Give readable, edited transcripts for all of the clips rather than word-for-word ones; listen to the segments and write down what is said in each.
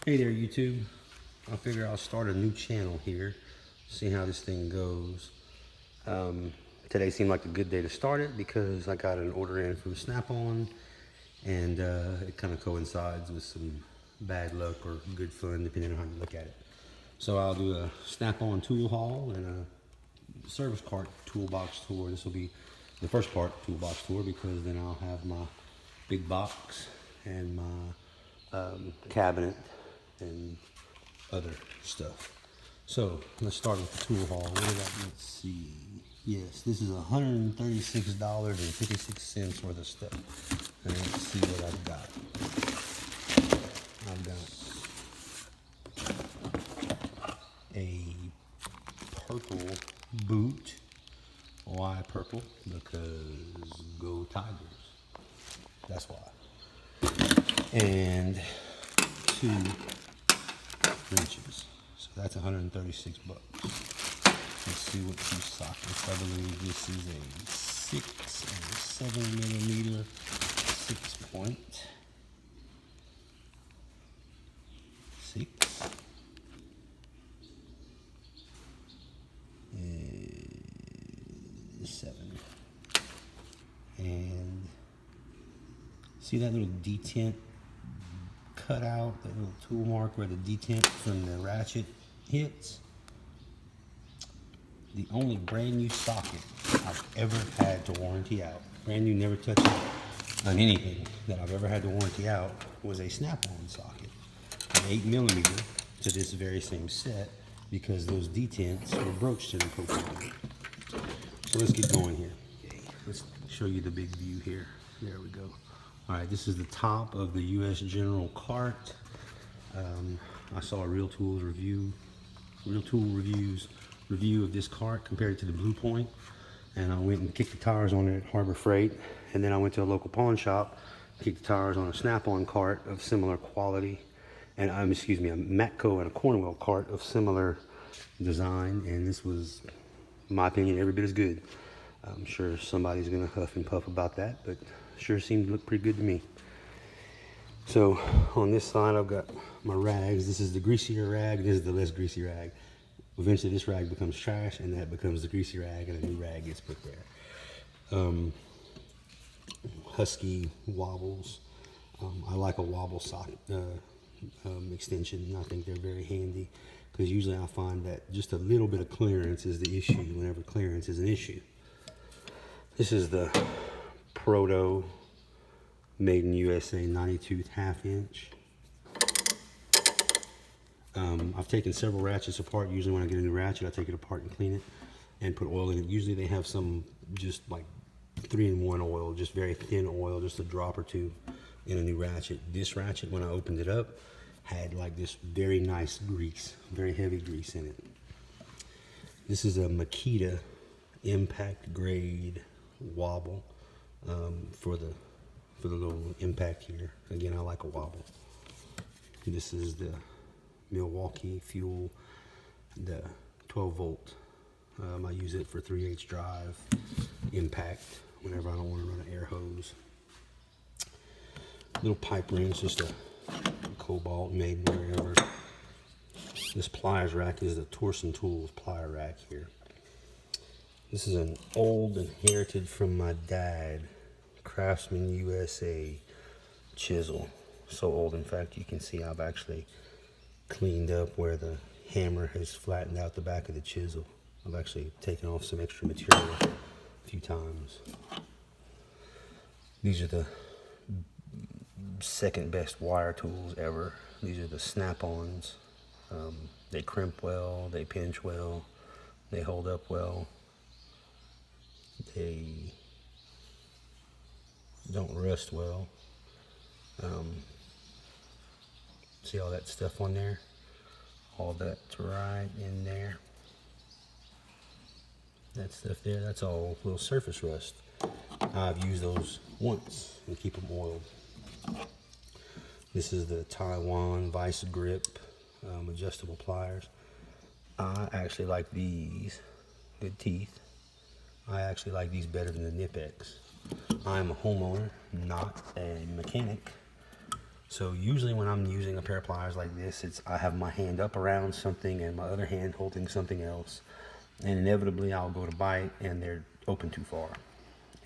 Hey there, YouTube. I figure I'll start a new channel here, see how this thing goes. Today seemed like a good day to start it because I got an order in from Snapon, and it kind of coincides with some bad luck or good fun, depending on how you look at it. So I'll do a Snap-on tool haul and a service cart toolbox tour. This will be the first part toolbox tour because then I'll have my big box and my cabinet and other stuff. So let's start with the tool haul. What did I, let's see. Yes, this is $136.56 worth of stuff. And let's see what I've got. I've got a purple boot. Why purple? Because go Tigers. That's why. And 2 wrenches. So that's 136 bucks. Let's see what these sockets. I believe this is a 6 and a 7 millimeter 6.6 and 7. And see that little detent cut out, that little tool mark where the detent from the ratchet hits? The only brand new socket I've ever had to warranty out, brand new, never touched it on anything that I've ever had to warranty out, was a Snap-on socket, an 8 millimeter to this very same set, because those detents were broached in the coating. So let's get going here. Okay, let's show you the big view here. There we go. All right, this is the top of the U.S. General cart. I saw a Real Tool Reviews review of this cart compared to the Blue Point, and I went and kicked the tires on it at Harbor Freight, and then I went to a local pawn shop, kicked the tires on a Snap-on cart of similar quality, and a Matco and a Cornwell cart of similar design, and this was, in my opinion, every bit as good. I'm sure somebody's gonna huff and puff about that, but sure seemed to look pretty good to me. So on this side I've got my rags. This is the greasier rag, this is the less greasy rag. Eventually this rag becomes trash and that becomes the greasy rag, and a new rag gets put there. Husky wobbles. I like a wobble socket extension. I think they're very handy because usually I find that just a little bit of clearance is the issue whenever clearance is an issue. This is the Proto made in USA 92 1/2 inch. I've taken several ratchets apart. Usually when I get a new ratchet, I take it apart and clean it and put oil in it. Usually they have some just like 3-in-1 oil, just very thin oil, just a drop or two in a new ratchet. This ratchet, when I opened it up, had like this very nice grease, very heavy grease in it. This is a Makita impact grade wobble for the little impact here. Again, I like a wobble. This is the Milwaukee Fuel, the 12 volt. I use it for 3/8 drive impact whenever I don't want to run an air hose. Little pipe wrench, just a Cobalt made wherever. This pliers rack is the Torsen Tools plier rack here. This is an old inherited from my dad, Craftsman USA chisel. So old, in fact, you can see I've actually cleaned up where the hammer has flattened out the back of the chisel. I've actually taken off some extra material a few times. These are the second best wire tools ever. These are the Snap-ons. They crimp well, they pinch well, they hold up well. They don't rust well. See all that stuff on there? All that's right in there. That stuff there, that's all little surface rust. I've used those once and keep them oiled. This is the Taiwan Vice Grip adjustable pliers. I actually like these. Good teeth. I actually like these better than the Nip-X. I'm a homeowner, not a mechanic. So usually when I'm using a pair of pliers like this, I have my hand up around something and my other hand holding something else. And inevitably I'll go to bite and they're open too far.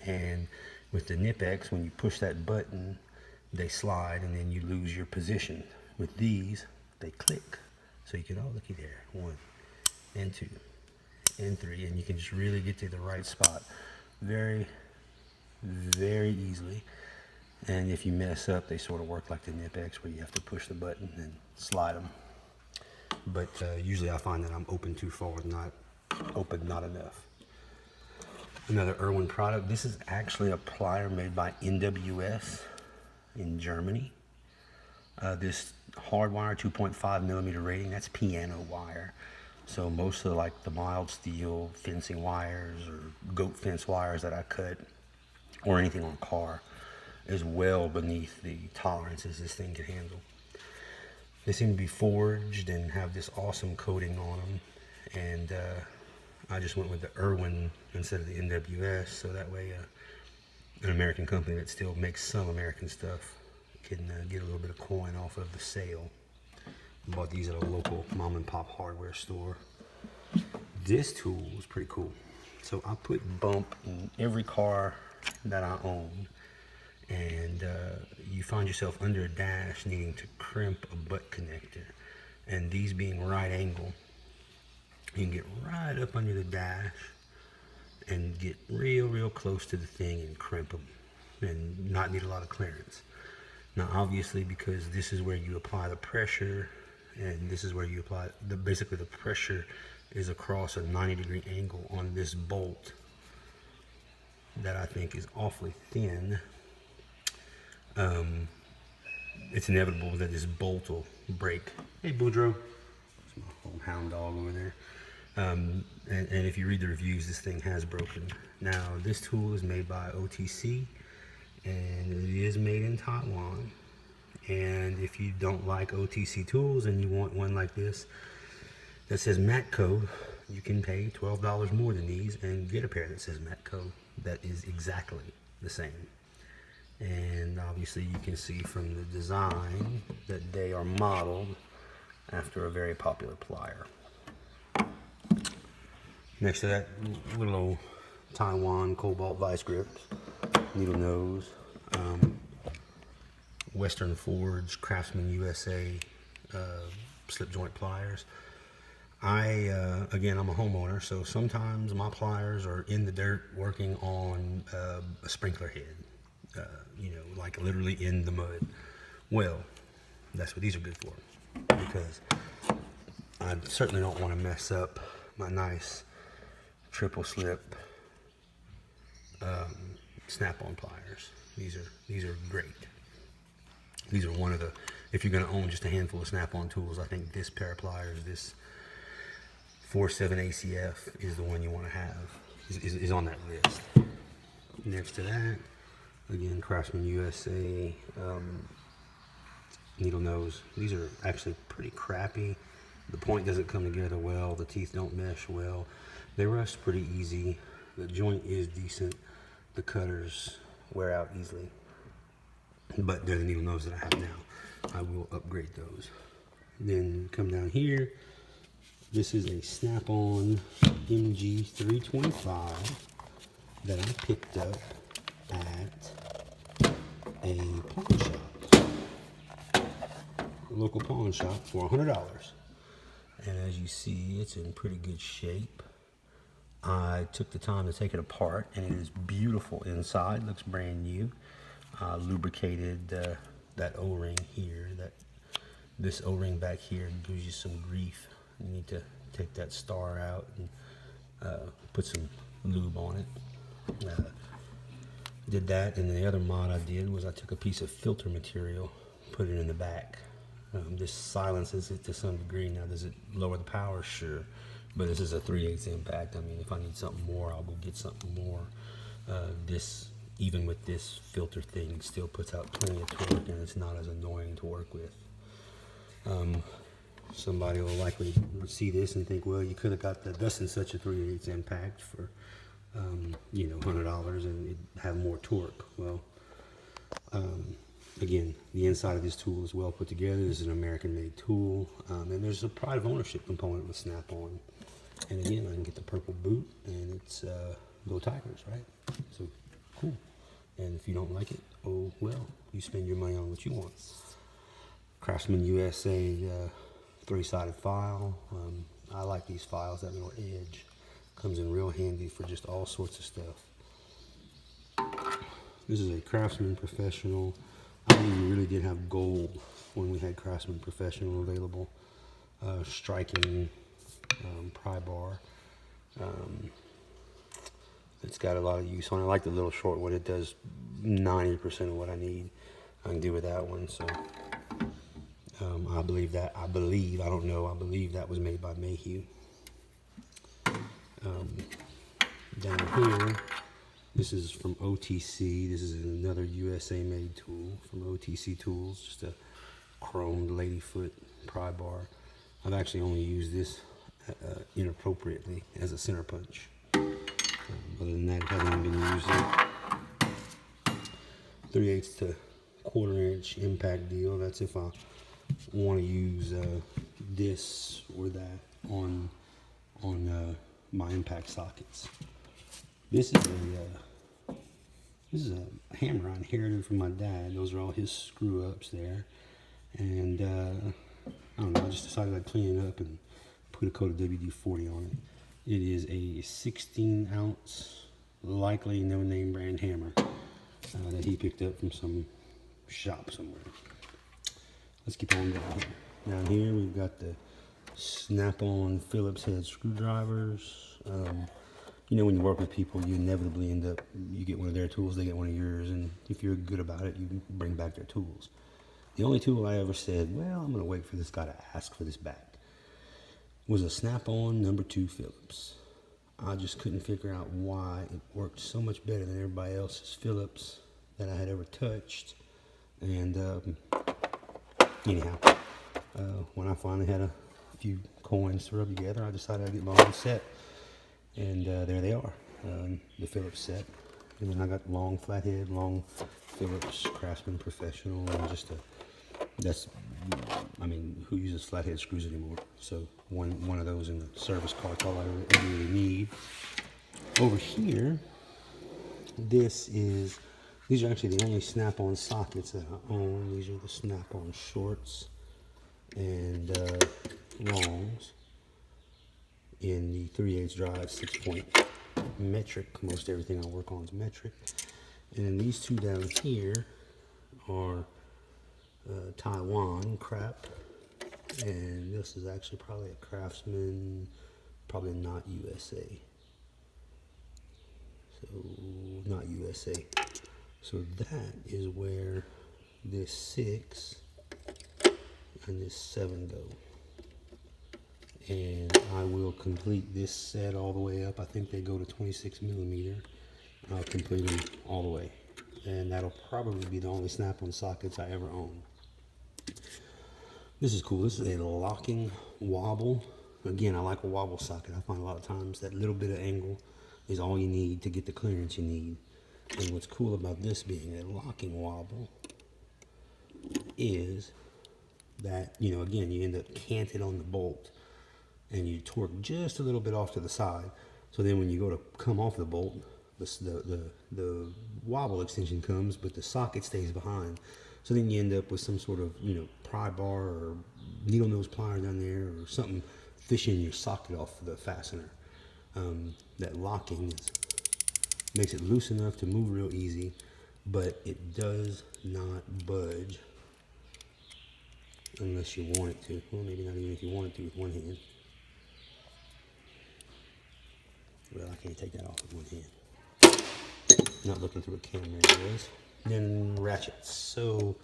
And with the Nip-X, when you push that button, they slide and then you lose your position. With these, they click. So you can, oh, looky there, 1 and 2 and 3, and you can just really get to the right spot very, very easily. And if you mess up, they sort of work like the Nip-X, where you have to push the button and slide them. But usually I find that I'm open too far, not open not enough. Another Irwin product. This is actually a plier made by NWS in Germany. This hard wire, 2.5 millimeter rating, that's piano wire. So most of the mild steel fencing wires or goat fence wires that I cut, or anything on a car, is well beneath the tolerances this thing can handle. They seem to be forged and have this awesome coating on them, and I just went with the Irwin instead of the NWS, so that way an American company that still makes some American stuff can get a little bit of coin off of the sale. Bought these at a local mom and pop hardware store. This tool is pretty cool. So I put bump in every car that I own, and you find yourself under a dash needing to crimp a butt connector, and these being right angle, you can get right up under the dash and get real close to the thing and crimp them and not need a lot of clearance. Now obviously, because this is where you apply the pressure, and this is where you apply basically the pressure is across a 90-degree angle on this bolt that I think is awfully thin. It's inevitable that this bolt will break. Hey Boudreaux, that's my old hound dog over there. And if you read the reviews, this thing has broken. Now this tool is made by OTC, and it is made in Taiwan. And if you don't like OTC tools and you want one like this that says Matco, you can pay $12 more than these and get a pair that says Matco that is exactly the same. And obviously you can see from the design that they are modeled after a very popular plier. Next to that, little old Taiwan cobalt vice grips, needle nose, Western Forge, Craftsman USA slip joint pliers. Again, I'm a homeowner, so sometimes my pliers are in the dirt working on a sprinkler head, like literally in the mud. Well, that's what these are good for, because I certainly don't want to mess up my nice triple slip Snap-on pliers. These are great. These are one of the, if you're going to own just a handful of Snap-on tools, I think this pair of pliers, this 47 ACF, is the one you want to have, is on that list. Next to that, again, Craftsman USA needle nose. These are actually pretty crappy. The point doesn't come together well. The teeth don't mesh well. They rust pretty easy. The joint is decent. The cutters wear out easily. But they're the needle nose that I have now. I will upgrade those. Then come down here. This is a Snap-on MG325 that I picked up at a pawn shop. A local pawn shop for $100. And as you see, it's in pretty good shape. I took the time to take it apart, and it is beautiful inside. Looks brand new. Lubricated that O-ring here. This O-ring back here gives you some grief. You need to take that star out and put some lube on it. Did that, and then the other mod I did was I took a piece of filter material, put it in the back. This silences it to some degree. Now, does it lower the power? Sure. But this is a 3/8 impact. I mean, if I need something more, I'll go get something more. This, even with this filter thing, still puts out plenty of torque, and it's not as annoying to work with. Somebody will likely see this and think, well, you could have got thus and such a 3/8 impact for, $100 and it'd have more torque. Well, Again, the inside of this tool is well put together. This is an American-made tool, and there's a pride of ownership component with Snap-on. And again, I can get the purple boot, and it's Go Tigers, right? So cool. And if you don't like it, oh well, you spend your money on what you want. Craftsman USA 3-sided file. I like these files. That little edge comes in real handy for just all sorts of stuff. This is a Craftsman Professional. I believe we really did have gold when we had Craftsman Professional available. Striking pry bar. It's got a lot of use on it. I like the little short one. It does 90% of what I need. I can do with that one. So I believe that. I don't know. I believe that was made by Mayhew. Down here, this is from OTC. This is another USA made tool from OTC Tools. Just a chromed ladyfoot pry bar. I've actually only used this inappropriately as a center punch. Other than that, it hasn't been used yet. 3/8 to 1/4 inch impact deal. That's if I want to use this or that on my impact sockets. This is a hammer I inherited from my dad. Those are all his screw ups there, and I don't know. I just decided I'd clean it up and put a coat of WD-40 on it. It is a 16-ounce, likely no-name brand hammer that he picked up from some shop somewhere. Let's keep on down here. Down here we've got the Snap-on Phillips head screwdrivers. You know, when you work with people, you inevitably end up, you get one of their tools, they get one of yours, and if you're good about it, you bring back their tools. The only tool I ever said, well, I'm going to wait for this guy to ask for this back, was a Snap-on No. 2 Phillips. I just couldn't figure out why it worked so much better than everybody else's Phillips that I had ever touched. And anyhow, when I finally had a few coins to rub together, I decided I'd get my own set. And there they are, the Phillips set. And then I got long flathead, long Phillips Craftsman Professional, and just I mean, who uses flathead screws anymore? So one of those in the service cart's all I really need. Over here, these are actually the only Snap-on sockets that I own. These are the Snap-on shorts and longs in the 3/8 drive 6-point metric. Most everything I work on is metric. And then these two down here are Taiwan crap, and this is actually probably a Craftsman, probably not USA. So not USA. So that is where this 6 and this 7 go. And I will complete this set all the way up. I think they go to 26mm. I'll complete them all the way. And that'll probably be the only Snap-on sockets I ever own. This is cool. This is a locking wobble. Again, I like a wobble socket. I find a lot of times that little bit of angle is all you need to get the clearance you need. And what's cool about this being a locking wobble is that, you know, again, you end up canted on the bolt and you torque just a little bit off to the side. So then when you go to come off the bolt, the wobble extension comes, but the socket stays behind. So then you end up with some sort of, you know, pry bar or needle nose plier down there or something fishing your socket off the fastener. That locking makes it loose enough to move real easy, but it does not budge unless you want it to. Well, maybe not even if you want it to with one hand. Well, I can't take that off with one hand. Not looking through a camera, anyways. Then ratchets. So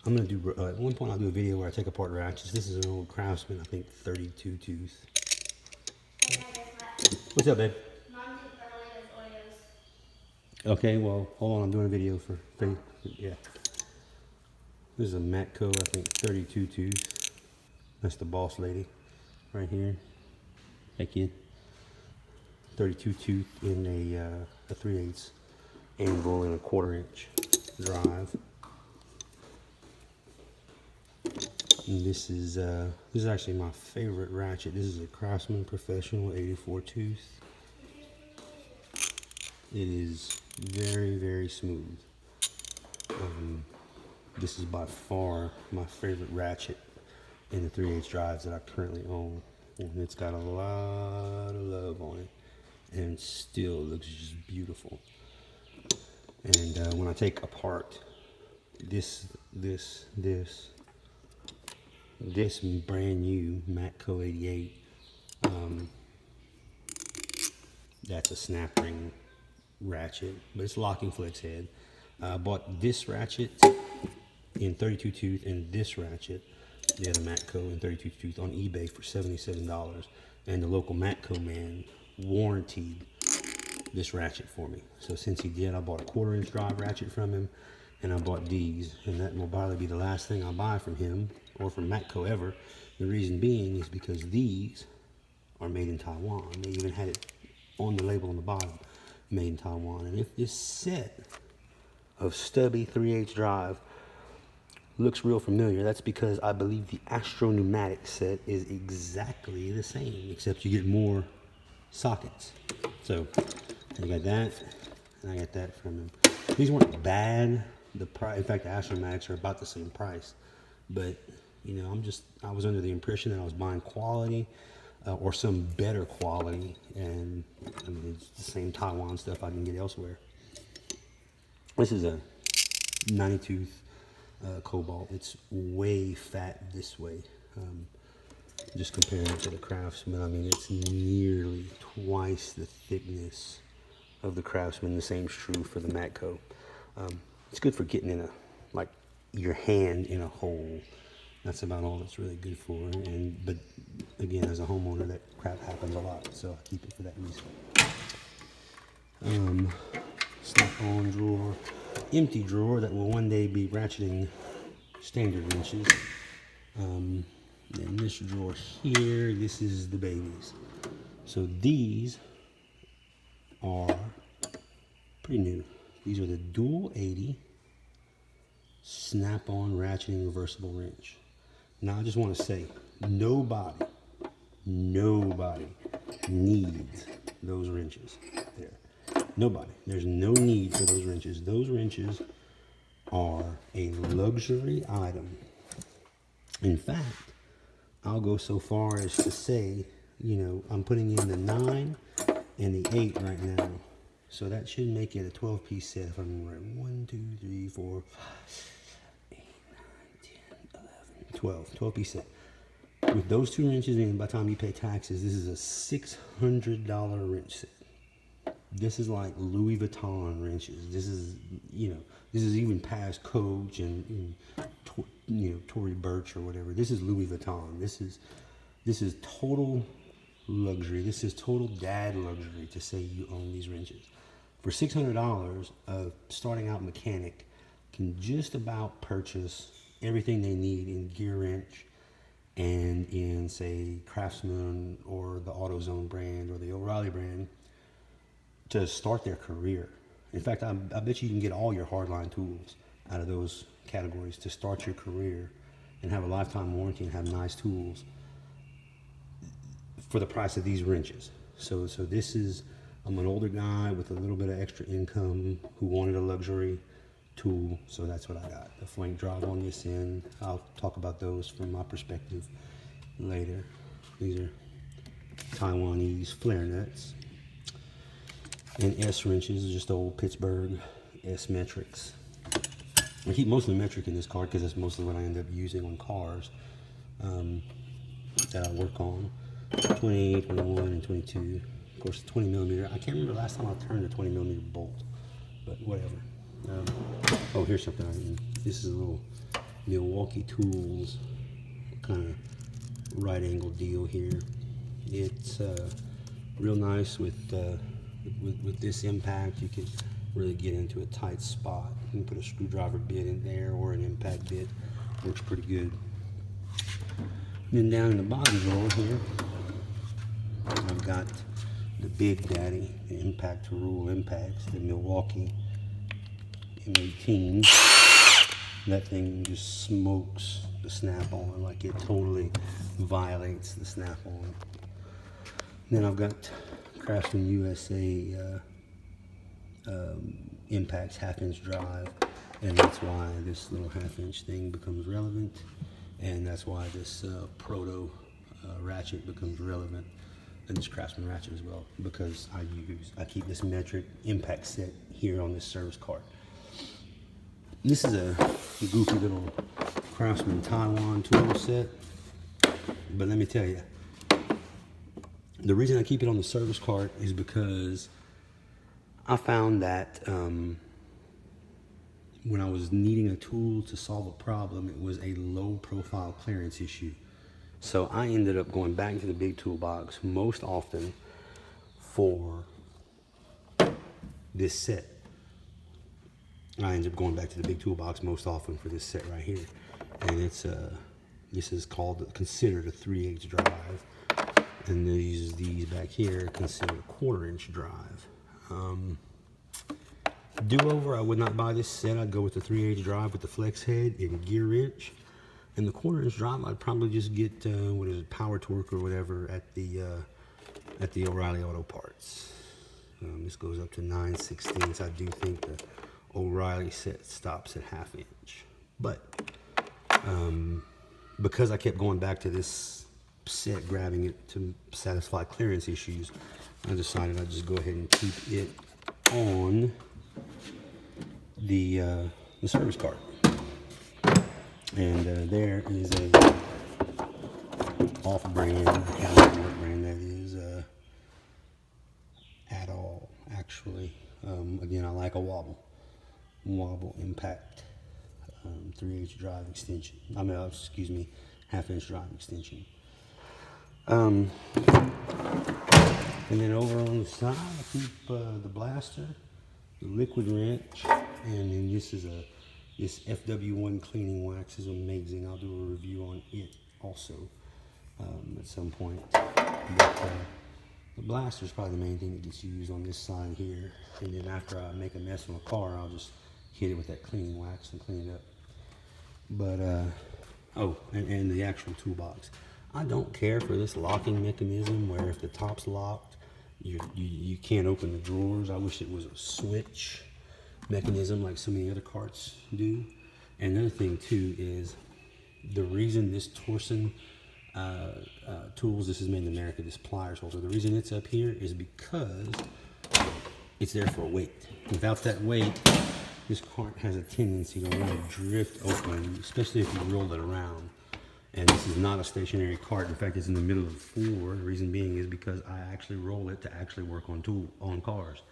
I'm gonna do at one point I'll do a video where I take apart ratchets. This is an old Craftsman, I think 32 tooth. What's up, babe? Okay, well, hold on. I'm doing a video for yeah. This is a Matco, I think 32 tooth. That's the boss lady right here. Heck yeah. 32 tooth in a 3/8 angle and a 1/4 inch drive. And this is actually my favorite ratchet. This is a Craftsman Professional 84 tooth. It is very, very smooth. This is by far my favorite ratchet in the 3/8 drives that I currently own. And it's got a lot of love on it, and still looks just beautiful. And when I take apart this brand new Matco 88, that's a snap ring ratchet, but it's locking flex head. I bought this ratchet in 32 tooth and this ratchet, the other Matco in 32 tooth, on eBay for $77, and the local Matco man warranted this ratchet for me. So since he did, I bought a 1/4 inch drive ratchet from him, and I bought these, and that will probably be the last thing I buy from him or from Matco ever. The reason being is because these are made in Taiwan. They even had it on the label on the bottom, made in Taiwan. And if this set of stubby 3/8 drive looks real familiar, that's because I believe the Astro Pneumatic set is exactly the same, except you get more sockets. So I got that, and I got that from him. These weren't bad. The price, in fact, the Astro Pneumatics are about the same price. But you know, I was under the impression that I was buying quality or some better quality, and I mean, it's the same Taiwan stuff I can get elsewhere. This is a 90 tooth Cobalt. It's way fat this way. Just comparing it to the Craftsman, I mean, it's nearly twice the thickness of the Craftsman. The same's true for the Matco. It's good for getting in your hand in a hole. That's about all it's really good for. But again, as a homeowner, that crap happens a lot, so I keep it for that reason. Snap-on drawer, empty drawer that will one day be ratcheting standard wrenches. And this drawer here, this is the babies. So these are pretty new. These are the dual 80 Snap-on ratcheting reversible wrench. Now I just want to say, nobody needs those wrenches there. Nobody. There's no need for those wrenches. Those wrenches are a luxury item. In fact, I'll go so far as to say, you know, I'm putting in the 9 and the 8 right now. So that should make it a 12-piece set if I'm right. 1, 2, 3, 4, 5, 8, 9, 10, 11, 12-piece set. With those 2 wrenches in, by the time you pay taxes, this is a $600 wrench set. This is like Louis Vuitton wrenches. This is, you know, this is even past Coach and you know, Tory Burch or whatever. This is Louis Vuitton. This is total luxury. This is total dad luxury to say you own these wrenches. For $600, a starting out mechanic can just about purchase everything they need in gear wrench and in, say, Craftsman or the AutoZone brand or the O'Reilly brand to start their career. In fact, I bet you can get all your hardline tools out of those categories to start your career and have a lifetime warranty and have nice tools for the price of these wrenches. So this is, I'm an older guy with a little bit of extra income who wanted a luxury tool, so that's what I got. The flank drive on this end. I'll talk about those from my perspective later. These are Taiwanese flare nuts. And S wrenches, just old Pittsburgh S metrics. I keep mostly metric in this card because that's mostly what I end up using on cars that I work on. 20, 21, and 22. Of course, 20 millimeter. I can't remember the last time I turned a 20 millimeter bolt, but whatever. Oh, here's something I mean. This is a little Milwaukee Tools kind of right angle deal here. It's real nice with this impact. You can really get into a tight spot. You can put a screwdriver bit in there or an impact bit. Works pretty good. Then down in the bottom drawer here, I've got the Big Daddy, the Impact to Rule Impacts, the Milwaukee M18. That thing just smokes the Snap-on. Like, it totally violates the Snap-on. Then I've got Craftsman USA impacts half-inch drive, and that's why this little half-inch thing becomes relevant, and that's why this proto ratchet becomes relevant, and this Craftsman ratchet as well, because I keep this metric impact set here on this service cart. This is a goofy little Craftsman Taiwan tool set, but let me tell you, the reason I keep it on the service cart is because I found that when I was needing a tool to solve a problem, it was a low profile clearance issue. So I ended up going back to the big toolbox most often for this set. I ended up going back to the big toolbox most often for this set right here. And it's this is considered a 3/8 drive. And these back here are considered a 1/4" drive. Do-over, I would not buy this set. I'd go with the 3/8 drive with the flex head and gear wrench. And the 1/4" drive, I'd probably just get Power Torque or whatever at the O'Reilly Auto Parts. This goes up to 9/16. I do think the O'Reilly set stops at 1/2 inch. But because I kept going back to this set, grabbing it to satisfy clearance issues, I decided I'd just go ahead and keep it on the service cart. And there is a off-brand, I can't remember what brand that is at all, actually. Again, I like a wobble impact 3/8 drive extension. Excuse me, 1/2 inch drive extension. And then over on the side, I keep the blaster, the liquid wrench, and then this FW1 cleaning wax is amazing. I'll do a review on it also at some point. But the blaster is probably the main thing that gets used on this side here. And then after I make a mess on a car, I'll just hit it with that cleaning wax and clean it up. But and the actual toolbox. I don't care for this locking mechanism where if the top's locked, you can't open the drawers. I wish it was a switch mechanism like so many other carts do. And another thing too is the reason this Torsen tools, this is made in America, this pliers holder, the reason it's up here is because it's there for weight. Without that weight, this cart has a tendency to want to drift open, especially if you roll it around. And this is not a stationary cart. In fact, it's in the middle of the floor. The reason being is because I actually roll it to actually work on cars.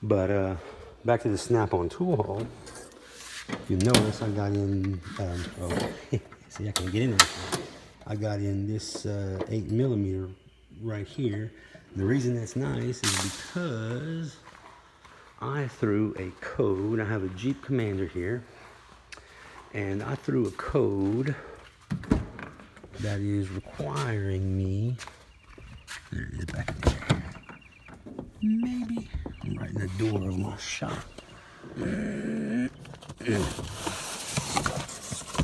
But back to the Snap-on tool haul. You notice I got in, see, I can't get in there. I got in this 8mm right here. And the reason that's nice is because I threw a code. I have a Jeep Commander here, and I threw a code that is requiring me, there it is back there, maybe right in the door of my shop,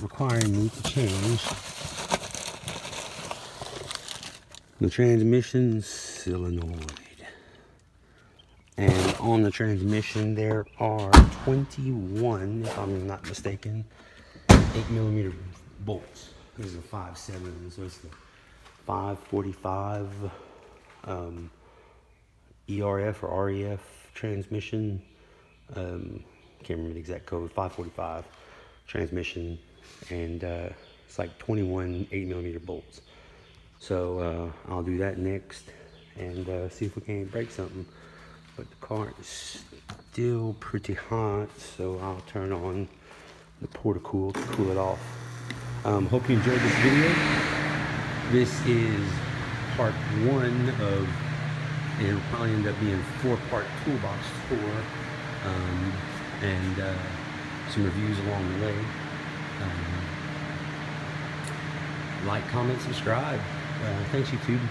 requiring me to change the transmission solenoid. And on the transmission there are 21, if I'm not mistaken, 8mm bolts. This is a 5/7, so it's the 545 ERF or REF transmission. Can't remember the exact code. 545 transmission, and it's like 21 8mm bolts. So I'll do that next and see if we can't break something. But the car is still pretty hot, so I'll turn on the Porta-Cool to cool it off. Hope you enjoyed this video. This is part 1 of, and it'll probably end up being 4-part toolbox tour, and some reviews along the way. Like, comment, subscribe. Thanks, YouTube.